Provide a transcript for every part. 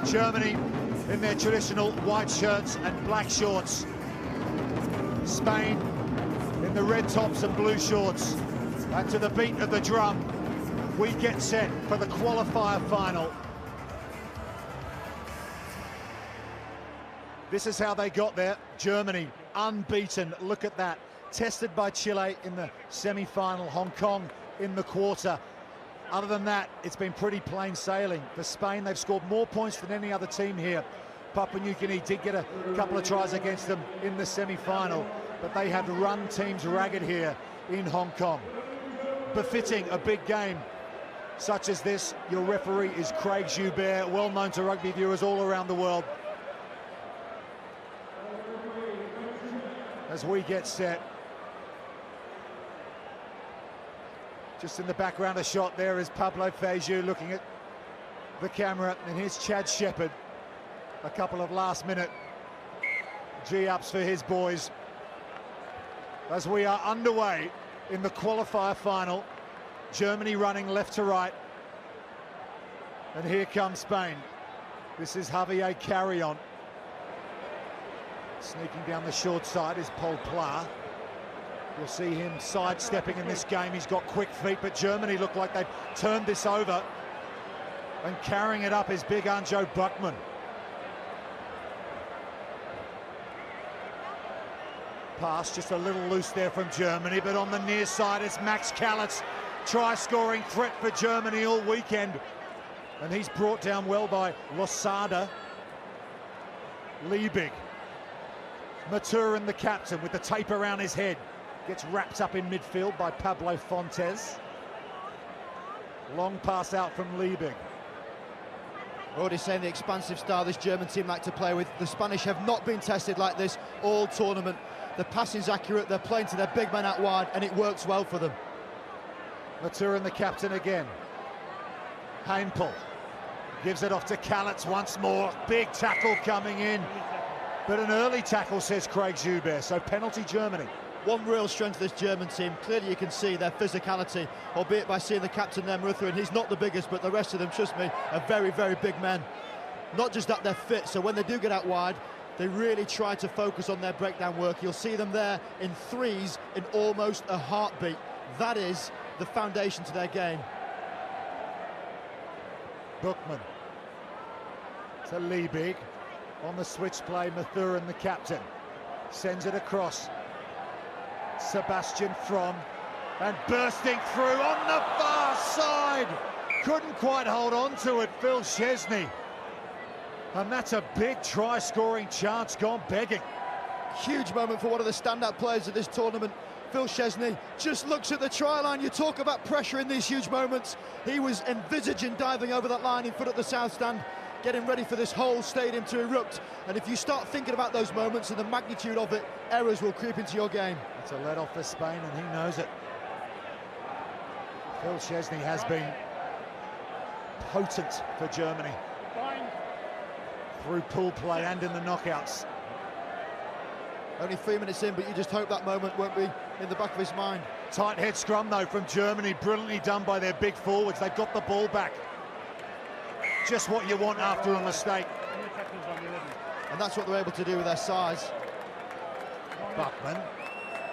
Germany in their traditional white shirts and black shorts. Spain in the red tops and blue shorts. And to the beat of the drum, we get set for the qualifier final. This is how they got there. Germany, unbeaten. Look at that. Tested by Chile in the semi-final, Hong Kong in the quarter. Other than that, it's been pretty plain sailing. For Spain, they've scored more points than any other team here. Papua New Guinea did get a couple of tries against them in the semi-final, but they have run teams ragged here in Hong Kong. Befitting a big game such as this, your referee is Craig Joubert, well known to rugby viewers all around the world. As we get set. Just in the background, a shot there is Pablo Feiju looking at the camera, and here's Chad Shepherd. A couple of last-minute G-ups for his boys. As we are underway in the qualifier final, Germany running left to right. And here comes Spain. This is Javier Carrion. Sneaking down the short side is Paul Pla. You'll see him sidestepping in this game. He's got quick feet, but Germany look like they've turned this over. And carrying it up is big Anjo Buckman. Pass just a little loose there from Germany, but on the near side it's Max Kalitz, try-scoring threat for Germany all weekend. And he's brought down well by Losada. Liebig. Maturin, the captain, with the tape around his head. Gets wrapped up in midfield by Pablo Fontes. Long pass out from Liebig. Already saying the expansive style this German team like to play with. The Spanish have not been tested like this all tournament. The passing's accurate, they're playing to their big men out wide, and it works well for them. Maturin, the captain again. Hainpel gives it off to Kalitz once more. Big tackle coming in. But an early tackle, says Craig Joubert, so penalty Germany. One real strength of this German team, clearly you can see their physicality, albeit by seeing the captain there, Muthu, and he's not the biggest, but the rest of them, trust me, are very, very big men. Not just that they're fit, so when they do get out wide, they really try to focus on their breakdown work. You'll see them there in threes in almost a heartbeat. That is the foundation to their game. Buckman to Liebig. On the switch play, Mathurin, the captain, sends it across. Sebastian From, and bursting through on the far side. Couldn't quite hold on to it, Phil Chesney. And that's a big try-scoring chance gone begging. Huge moment for one of the standout players of this tournament. Phil Chesney just looks at the try line. You talk about pressure in these huge moments. He was envisaging diving over that line in front of the south stand, getting ready for this whole stadium to erupt. And if you start thinking about those moments and the magnitude of it, errors will creep into your game. It's a let off for Spain, and he knows it. Phil Chesney has been potent for Germany. Through pool play and in the knockouts. Only 3 minutes in, but you just hope that moment won't be in the back of his mind. Tight head scrum, though, from Germany. Brilliantly done by their big forwards. They've got the ball back. Just what you want after a mistake. And that's what they're able to do with their size. Buckman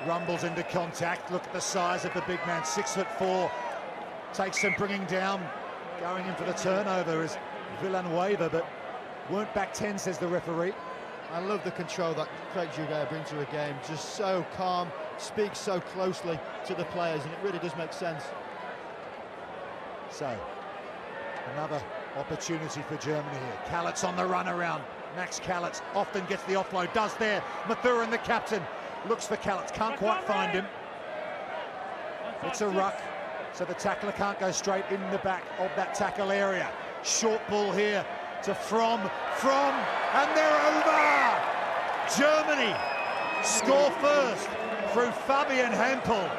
rumbles into contact. Look at the size of the big man, 6'4". Takes some bringing down. Going in for the turnover is Villanueva, but weren't back 10, says the referee. I love the control that Craig Joubert brings to a game. Just so calm, speaks so closely to the players, and it really does make sense. So, another opportunity for Germany here. Kalitz on the run around. Max Kalitz often gets the offload, does there. Mathurin, the captain, looks for Kalitz, can't quite find him. It's a ruck, so the tackler can't go straight in the back of that tackle area. Short ball here to From, and they're over! Germany score first through Fabian Hainpel.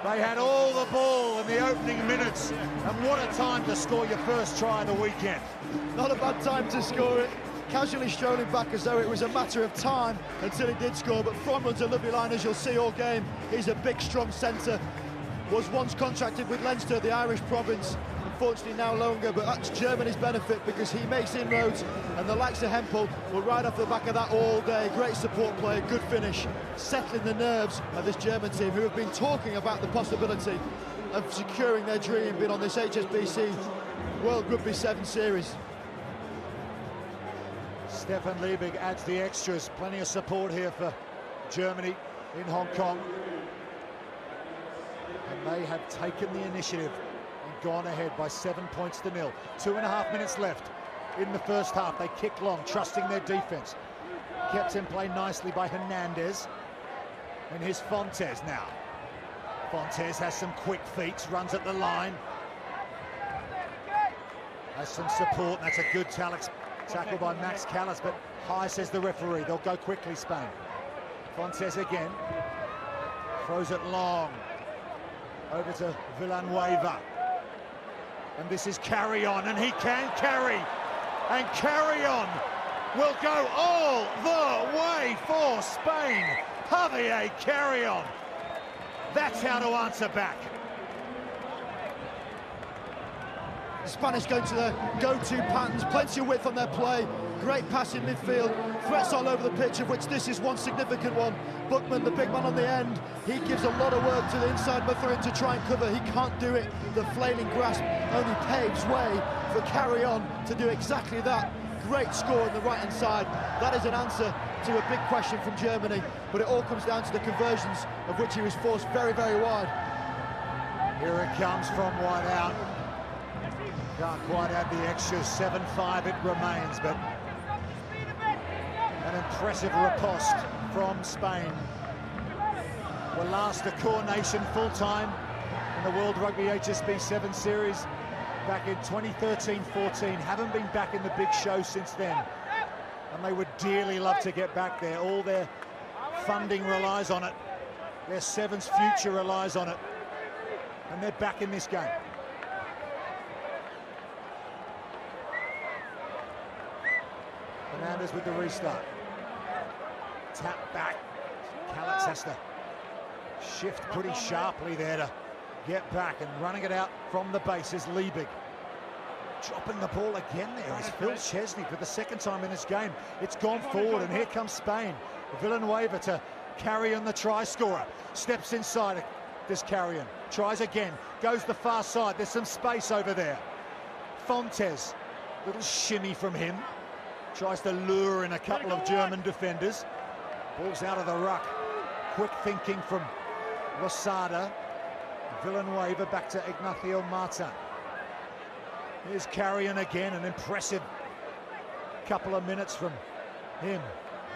They had all the ball in the opening minutes, and what a time to score your first try of the weekend. Not a bad time to score it. Casually strolling back as though it was a matter of time until he did score, but From runs a lovely line, as you'll see all game. He's a big, strong centre. Was once contracted with Leinster, the Irish province. unfortunately now longer, but that's Germany's benefit because he makes inroads, and the likes of Hempel will ride off the back of that all day. Great support play, good finish, settling the nerves of this German team, who have been talking about the possibility of securing their dream being on this HSBC World Rugby 7 series. Stefan Liebig adds the extras. Plenty of support here for Germany in Hong Kong. And they have taken the initiative and gone ahead by 7 points to 0. 2.5 minutes left in the first half. They kick long, trusting their defense. Kept in play nicely by Hernandez. And here's Fontes now. Fontes has some quick feet, runs at the line. Has some support, and that's a good tackle by Max Callas, but high, says the referee. They'll go quickly, Spain. Fontes again. Throws it long. Over to Villanueva. And this is Carry On, and he can carry. And Carry On will go all the way for Spain. Javier Carry On. That's how to answer back. The Spanish going to their go-to patterns, plenty of width on their play, great pass in midfield, threats all over the pitch, of which this is one significant one. Buckman, the big man on the end, he gives a lot of work to the inside Mathurin to try and cover. He can't do it. The flailing grasp only paves way for Carry On to do exactly that. Great score on the right-hand side. That is an answer to a big question from Germany, but it all comes down to the conversions, of which he was forced very, very wide. Here it comes from wide out. Can't quite add the extras. 7-5 it remains, but an impressive riposte from Spain. Were last a core nation full-time in the World Rugby HSB 7 series back in 2013-14. Haven't been back in the big show since then, and they would dearly love to get back there. All their funding relies on it. Their Sevens future relies on it, and they're back in this game. Fernandez with the restart. Tap back. Callas has to shift pretty sharply there to get back, and running it out from the base is Liebig. Dropping the ball again there is Phil Chesney for the second time in this game. It's gone forward, and here comes Spain. Villanueva to Carry On, the try scorer. Steps inside this Carry On. Tries again. Goes the far side. There's some space over there. Fontes. Little shimmy from him. Tries to lure in a couple of German defenders. Ball's out of the ruck. Quick thinking from Losada. Villanueva back to Ignacio Marta. Here's Carry On again, an impressive couple of minutes from him.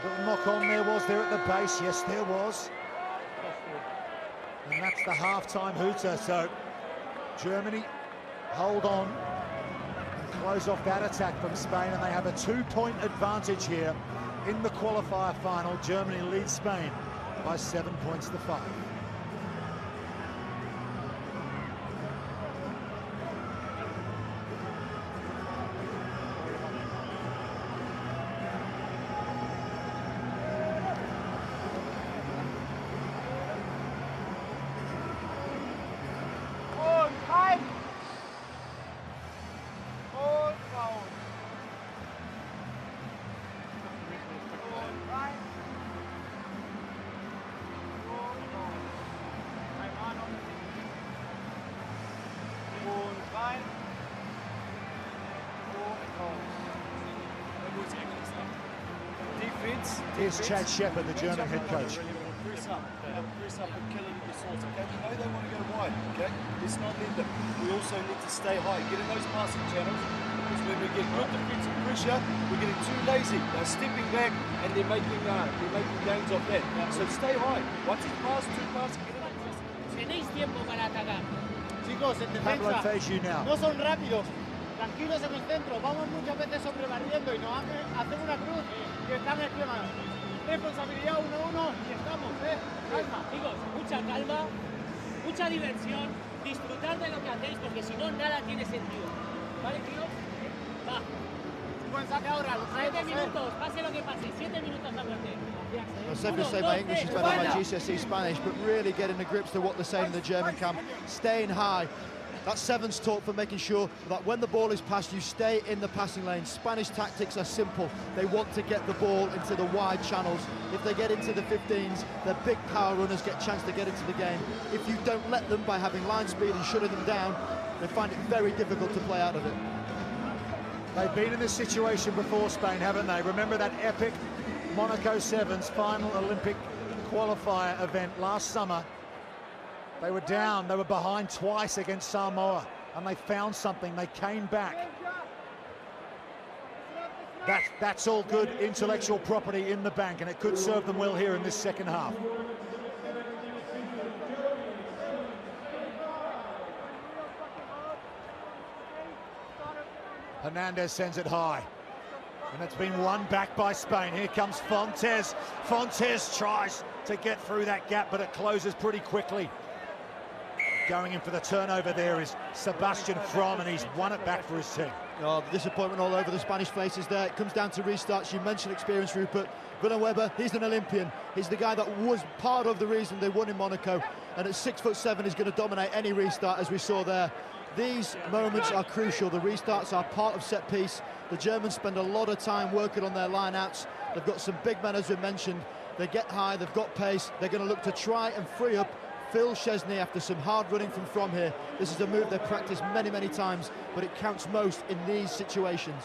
Little knock on there was there at the base. Yes, there was. And that's the half-time hooter. So Germany hold on and close off that attack from Spain, and they have a 2-point advantage here in the qualifier final. Germany leads Spain by 7 points to 5. Here's Chad Shepherd, the German head coach. Press up and kill it in the sorts, okay? We know they want to go wide, okay? Let's not let them. We also need to stay high, get in those passing channels, because when we get good defensive pressure, we're getting too lazy. They're stepping back and they're making gains off that. So stay high. Once it's passed, two passes, get in there. Tenéis tiempo para atacar. Chicos, en Pablo defensa, Feiju now. no son rápidos. Tranquilos en el centro, vamos muchas veces sobrebarriendo y nos hacen una cruz y están exclamando. Responsabilidad 1-1 y estamos, calma. Chicos, mucha calma, mucha diversión, disfrutar de lo que hacéis, porque si no, nada tiene sentido. ¿Vale, tíos? Va. Buen saque ahora, lo 7 minutos, pase lo que pase, 7 minutos a muerte. I was going to say my English is better than my GCSE Spanish, but really getting the grips to what they're saying in the German camp, staying high, That's sevens taught for making sure that when the ball is passed, you stay in the passing lane. Spanish tactics are simple. They want to get the ball into the wide channels. If they get into the 15s, their big power runners get a chance to get into the game. If you don't let them by having line speed and shutting them down, they find it very difficult to play out of it. They've been in this situation before, Spain, haven't they? Remember that epic Monaco Sevens final Olympic qualifier event last summer? They were down, they were behind twice against Samoa, and they found something, they came back. That's all good intellectual property in the bank, and it could serve them well here in this second half. Hernandez sends it high, and it's been won back by Spain. Here comes Fontes. Fontes tries to get through that gap, but it closes pretty quickly. Going in for the turnover there is Sebastian From, and he's won it back for his team. Oh, the disappointment all over the Spanish faces there. It comes down to restarts. You mentioned experience, Rupert. Villanueva, he's an Olympian. He's the guy that was part of the reason they won in Monaco, and at 6'7", he's going to dominate any restart, as we saw there. These moments are crucial. The restarts are part of set piece. The Germans spend a lot of time working on their line-outs. They've got some big men, as we mentioned. They get high, they've got pace. They're going to look to try and free up Phil Chesney after some hard running from here. This is a move they've practiced many, many times, but it counts most in these situations.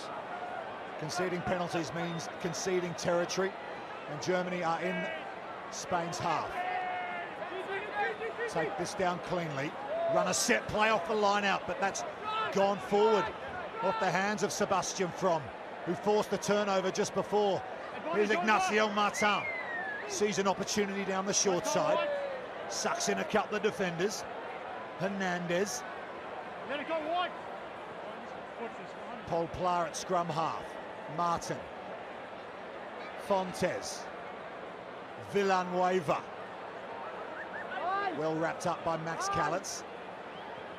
Conceding penalties means conceding territory, and Germany are in Spain's half. Take this down cleanly, run a set play off the line out, but that's gone forward off the hands of Sebastian From, who forced the turnover just before. Here's Ignacio Martin, sees an opportunity down the short side, sucks in a couple of defenders. Hernandez. Paul Pla at scrum half. Martin. Fontes. Villanueva. Well wrapped up by Max Calitz.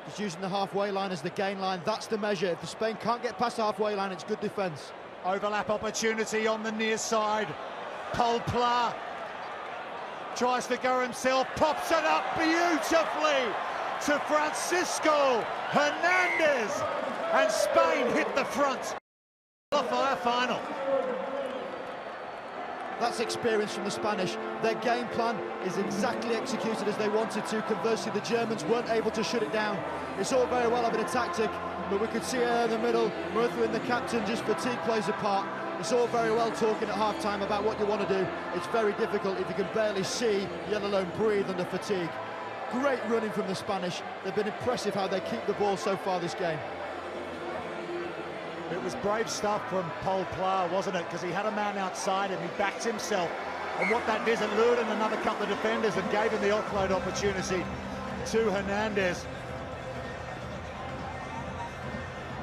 Just using the halfway line as the gain line. That's the measure. If the Spain can't get past the halfway line, it's good defence. Overlap opportunity on the near side. Paul Pla tries to go himself, pops it up beautifully to Francisco Hernandez, and Spain hit the front. Qualifier final. That's experience from the Spanish. Their game plan is exactly executed as they wanted to. Conversely, the Germans weren't able to shut it down. It's all very well having a tactic, but we could see in the middle, Murtha and the captain, just fatigue plays a part. It's all very well talking at half-time about what you want to do. It's very difficult if you can barely see, let alone breathe under fatigue. Great running from the Spanish. They've been impressive how they keep the ball so far this game. It was brave stuff from Paul Pla, wasn't it? Because he had a man outside and he backed himself. And what that did, it lured in another couple of defenders and gave him the offload opportunity to Hernandez.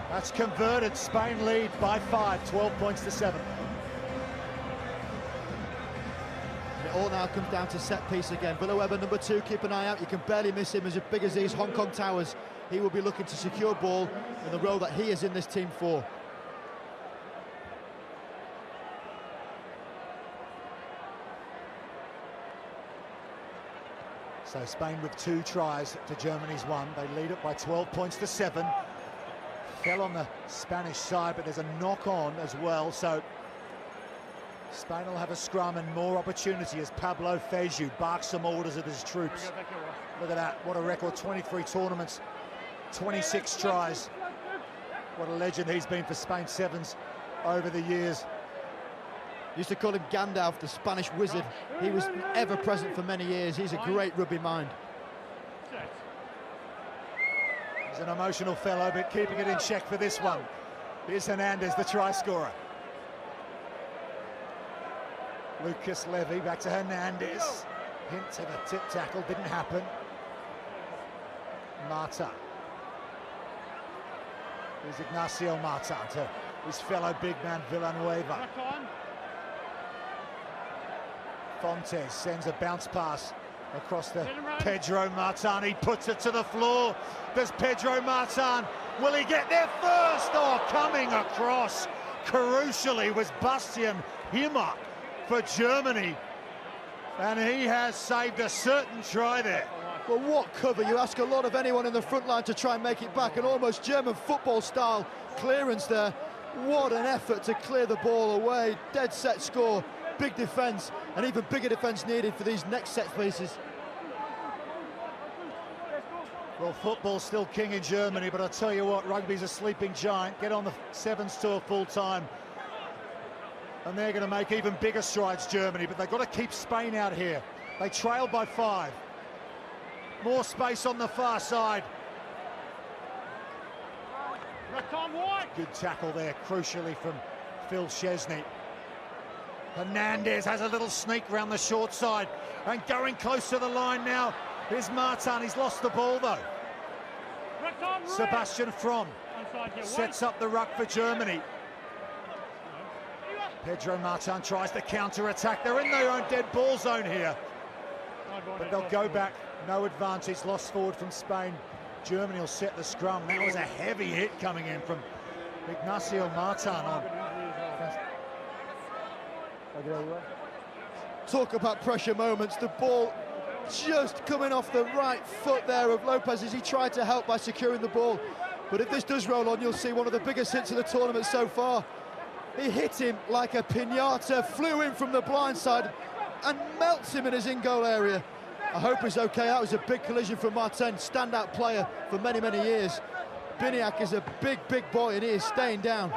That's converted. Spain lead by 5, 12 points to 7. And it all now comes down to set piece again. Villanueva, number 2, keep an eye out. You can barely miss him. As big as these Hong Kong Towers, he will be looking to secure ball in the role that he is in this team for. So Spain with 2 tries to Germany's 1. They lead it by 12 points to 7. Fell on the Spanish side, but there's a knock-on as well, so Spain will have a scrum and more opportunity as Pablo Feju barks some orders at his troops. Look at that, what a record, 23 tournaments, 26 tries. What a legend he's been for Spain Sevens over the years. Used to call him Gandalf, the Spanish wizard. He was ever present for many years. He's a great rugby mind. He's an emotional fellow, but keeping it in check for this one. Here's Hernandez, the try scorer. Lucas Levy back to Hernandez. Hint of a tip tackle, didn't happen. Marta. Here's Ignacio Marta to his fellow big man Villanueva. Fontes sends a bounce pass across the Pedro Martin. He puts it to the floor. Does Pedro Martin, will he get there first? Oh, coming across crucially was Bastian Himmer for Germany, and he has saved a certain try there. Well, what cover. You ask a lot of anyone in the front line to try and make it back, an almost German football style clearance there. What an effort to clear the ball away. Dead set score, big defence, and even bigger defence needed for these next set pieces. Well, football's still king in Germany, but I tell you what, rugby's a sleeping giant. Get on the Sevens tour full time, and they're going to make even bigger strides, Germany, but they've got to keep Spain out here. They trail by 5. More space on the far side. Good tackle there, crucially from Phil Szczesny. Hernandez has a little sneak round the short side, and going close to the line now. Here's Martin, he's lost the ball though. Sebastian Fromm sets up the ruck for Germany. Pedro Martin tries to counter-attack. They're in their own dead ball zone here. But they'll go back, no advantage, lost forward from Spain. Germany will set the scrum. That was a heavy hit coming in from Ignacio Martin on. Talk about pressure moments. The ball just coming off the right foot there of Lopez as he tried to help by securing the ball. But if this does roll on, you'll see one of the biggest hits of the tournament so far. He hit him like a pinata, flew in from the blind side and melts him in his in-goal area. I hope he's okay. That was a big collision for Martin, standout player for many, many years. Biniak is a big, big boy and he is staying down.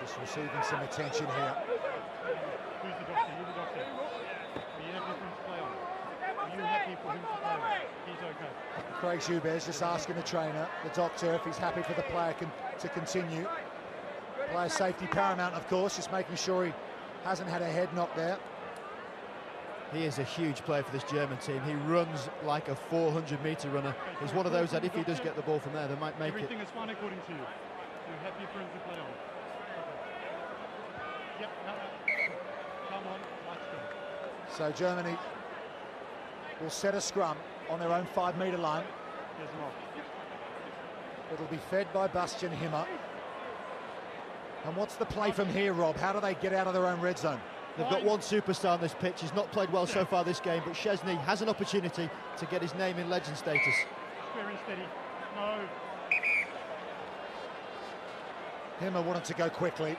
Just receiving some attention here. Who's the doctor? You're the doctor. Are you happy for him to play on? Are you happy for him to play on? He's okay. Craig Joubert's just asking the trainer, the doctor, if he's happy for the player to continue. Player safety paramount, of course, just making sure he hasn't had a head knock there. He is a huge player for this German team. He runs like a 400-metre runner. He's one of those that if he does get the ball from there, they might make Everything it. is fine according to you. You're happy for him to play on. Yep, no. Come on, watch him. So Germany will set a scrum on their own 5-metre line. There's more. It'll be fed by Bastian Himmer. And what's the play from here, Rob? How do they get out of their own red zone? They've got one superstar on this pitch. He's not played well so far this game, but Szczesny has an opportunity to get his name in legend status. Very steady. No. Himmer wanted to go quickly.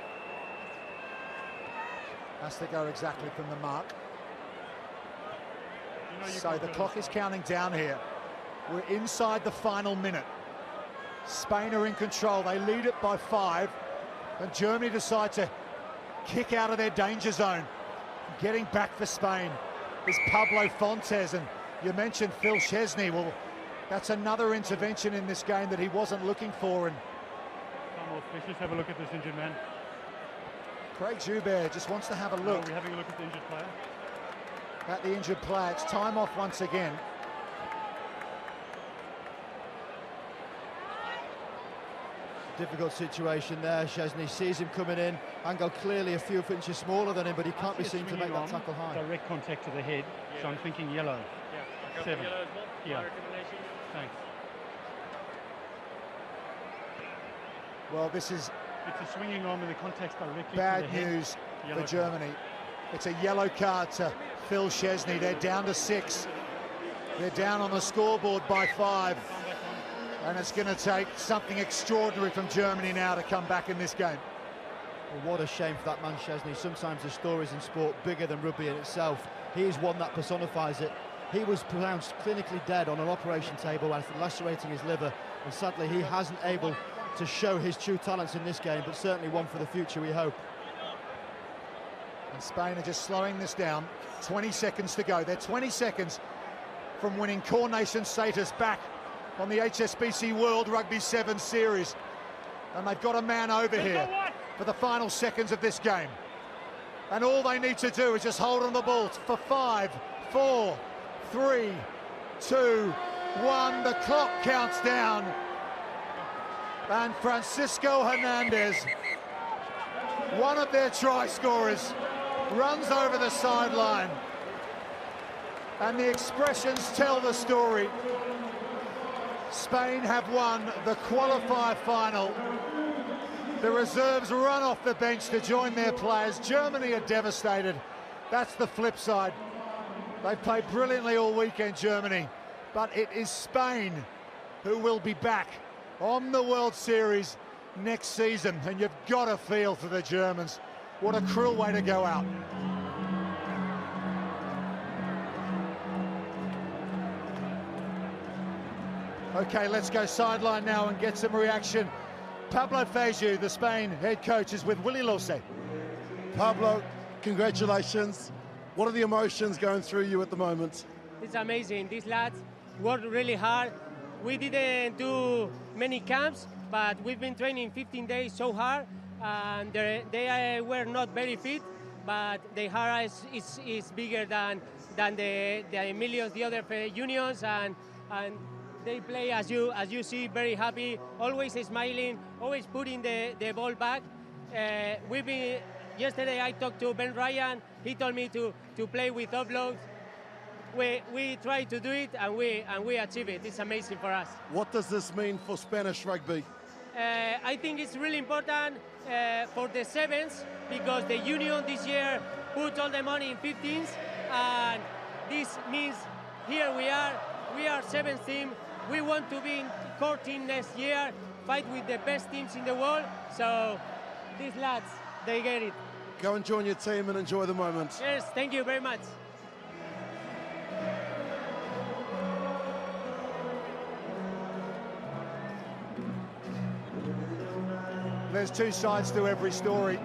Has to go exactly from the mark. You know So the clock is counting down here. We're inside the final minute. Spain are in control. They lead it by 5. And Germany decide to kick out of their danger zone. Getting back for Spain is Pablo Fontes, and you mentioned Phil Szczesny. Well, that's another intervention in this game that he wasn't looking for. And Come on, let's just have a look at this injured man. Craig Joubert just wants to have a look. Are we having a look at the injured player? At the injured player. It's time off once again. Difficult situation there. Szczesny sees him coming in. Angle clearly a few inches smaller than him, but he can't be seen to make that tackle high. Direct contact to the head, so I'm thinking yellow. Yeah, 7. Yellow as well. Yeah. My recommendation. Thanks. Well, this is It's a swinging arm and the contact's directly to the bad head. news Yellow for card. Germany. It's a yellow card to Phil Szczesny. They're down to 6. They're down on the scoreboard by 5. And it's going to take something extraordinary from Germany now to come back in this game. Well, what a shame for that man Szczesny. Sometimes the stories in sport bigger than rugby in itself. He is one that personifies it. He was pronounced clinically dead on an operation table after lacerating his liver, and sadly he hasn't able to show his true talents in this game, but certainly one for the future, we hope. And Spain are just slowing this down. 20 seconds to go. They're 20 seconds from winning coronation status back on the HSBC World Rugby 7 Series. And they've got a man over here for the final seconds of this game. And all they need to do is just hold on the ball for 5, 4, 3, 2, 1. The clock counts down. And Francisco Hernandez, one of their try scorers, runs over the sideline. And the expressions tell the story. Spain have won the qualifier final The reserves run off the bench to join their players. Germany are devastated. That's the flip side. They played brilliantly all weekend, Germany, but it is Spain who will be back on the World Series next season, and you've got to feel for the Germans. What a cruel way to go out. Okay, let's go sideline now and get some reaction. Pablo Feiju, the Spain head coach, is with Willie Lose. Pablo, congratulations. What are the emotions going through you at the moment? It's amazing. These lads worked really hard. We didn't do many camps, but we've been training 15 days so hard, and they were not very fit, but their heart is bigger than the millions, the other unions, and they play, as you see, very happy, always smiling, always putting the ball back. Yesterday I talked to Ben Ryan. He told me to play with offloads. We try to do it, and we achieve it. It's amazing for us. What does this mean for Spanish rugby? I think it's really important for the sevens, because the union this year put all the money in 15s, and this means here we are seventh team. We want to be in core team next year, fight with the best teams in the world. So these lads, they get it. Go and join your team and enjoy the moment. Yes, thank you very much. There's two sides to every story.